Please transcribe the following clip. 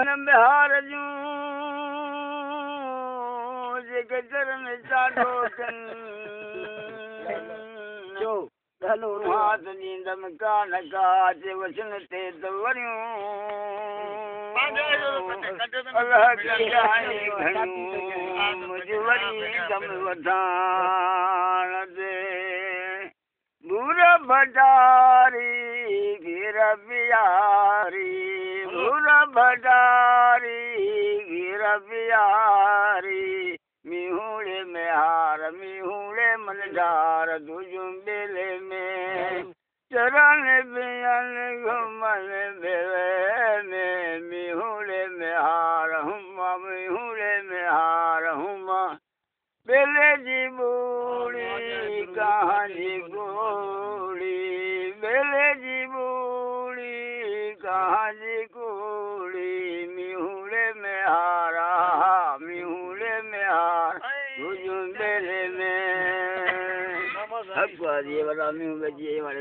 बिहार जूं जेके चरण चाडो हाथ ॾींदमि कान काज वचन ते दवरियूं वठाण दे भूर भटारी गिर बिहारी भूर भटारी गिर बिहारी मिहूड़े में हार मिहूड़े मनडार तुझुं बेले में चरण बियन घुमन बेले में मिहूड़े में हार हुमा मिहूड़े में हार हुमा बेले जी बूढ़ी कहाँ जी कूड़ी बेले जी बूढ़ी कहाँ जी कूड़ी मिहूड़े में हारा मिहूड़े में हार तुझुं बेले में हक वाली वाला मिहूड़े जी वाले